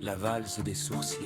la valse des sourciers.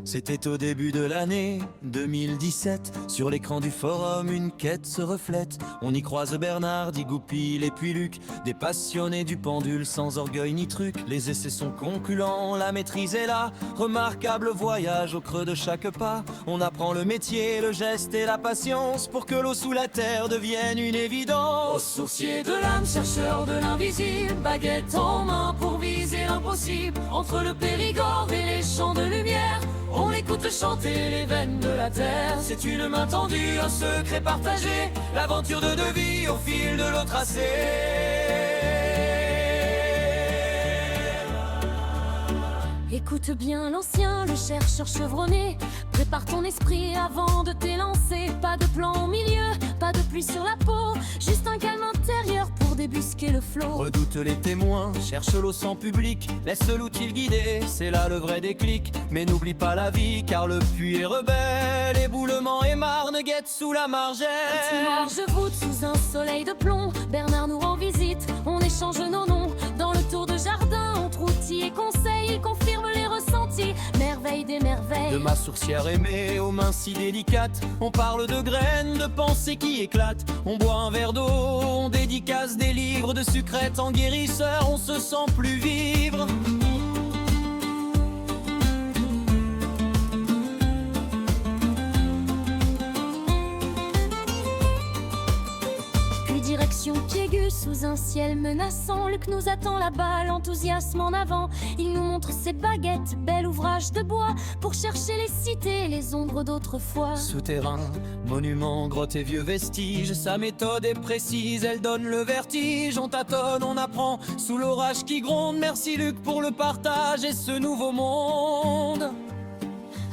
C'était au début de l'année 2017. Sur l'écran du forum, une quête se reflète. On y croise Bernard, dit Goupil et puis Luc, des passionnés du pendule sans orgueil ni truc. Les essais sont concluants, la maîtrise est là. Remarquable voyage au creux de chaque pas. On apprend le métier, le geste et la patience pour que l'eau sous la terre devienne une évidence. Aux sourciers de l'âme, chercheurs de l'invisible, baguette en main pour viser l'impossible. Entre le Périgord et les champs de lumière, on écoute chanter les veines de la terre. C'est une main tendue, un secret partagé, l'aventure de deux vies au fil de l'eau tracée. Écoute bien l'ancien, le chercheur chevronné. Prépare ton esprit avant de t'élancer. Pas de plan au milieu, pas de pluie sur la peau, juste un calme intérieur pour débusquer le flot. Redoute les témoins, cherche l'eau sans public, laisse l'outil guider, c'est là le vrai déclic. Mais n'oublie pas la vie, car le puits est rebelle. Éboulement et marne guettent sous la margelle. Large voûte sous un soleil de plomb, Bernard nous rend visite, on échange nos noms. Dans le tour de jardin, entre outils et conseils, il confirme les ressentis, merveille des merveilles. De ma sourcière aimée aux mains si délicates, on parle de graines, de pensées qui éclatent. On boit un verre d'eau, on dédicace des livres de sucrètes en guérisseur, on se sent plus vivre. Direction Piégu, sous un ciel menaçant, Luc nous attend là-bas, l'enthousiasme en avant. Il nous montre ses baguettes, bel ouvrage de bois, pour chercher les cités, les ombres d'autrefois. Souterrain, monuments, grottes et vieux vestiges, sa méthode est précise, elle donne le vertige. On tâtonne, on apprend, sous l'orage qui gronde. Merci Luc pour le partage et ce nouveau monde.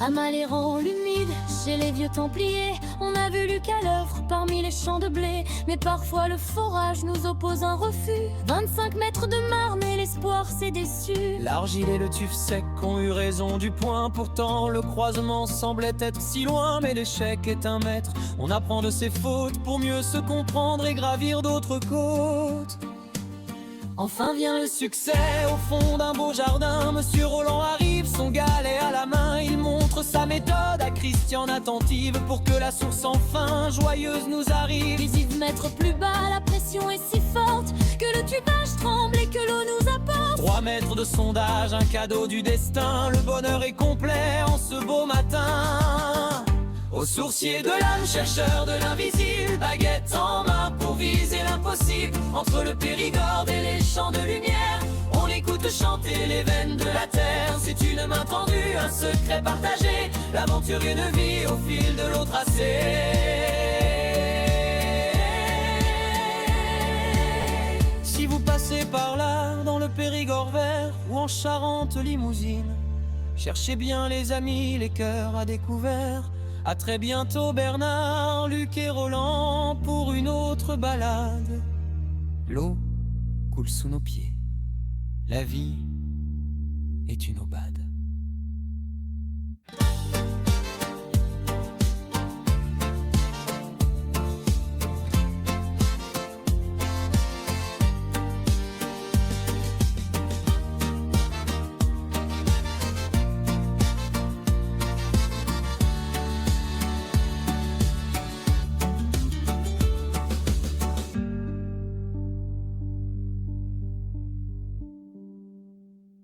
À Maléran, l'humide, chez les vieux templiers, on a vu Luc à l'œuvre parmi les champs de blé. Mais parfois le forage nous oppose un refus. 25 mètres de marne et l'espoir s'est déçu. L'argile et le tuf sec ont eu raison du point. Pourtant le croisement semblait être si loin. Mais l'échec est un maître, on apprend de ses fautes pour mieux se comprendre et gravir d'autres côtes. Enfin vient le succès au fond d'un beau jardin. Monsieur Roland arrive, son galet à la main. Il montre sa méthode à Christiane attentive pour que la source enfin joyeuse nous arrive. Visite mettre plus bas, la pression est si forte que le tubage tremble et que l'eau nous apporte. 3 mètres de sondage, un cadeau du destin. Le bonheur est complet en ce beau matin. Aux sourciers de l'âme, chercheurs de l'invisible, baguette en main pour viser l'impossible. Entre le Périgord et les champs de lumière, on écoute chanter les veines de la terre. C'est une main tendue, un secret partagé, l'aventure d'une vie au fil de l'eau tracée. Si vous passez par là, dans le Périgord vert ou en Charente limousine, cherchez bien les amis, les cœurs à découvert. À très bientôt Bernard, Luc et Roland pour une autre balade. L'eau coule sous nos pieds, la vie est une aubade.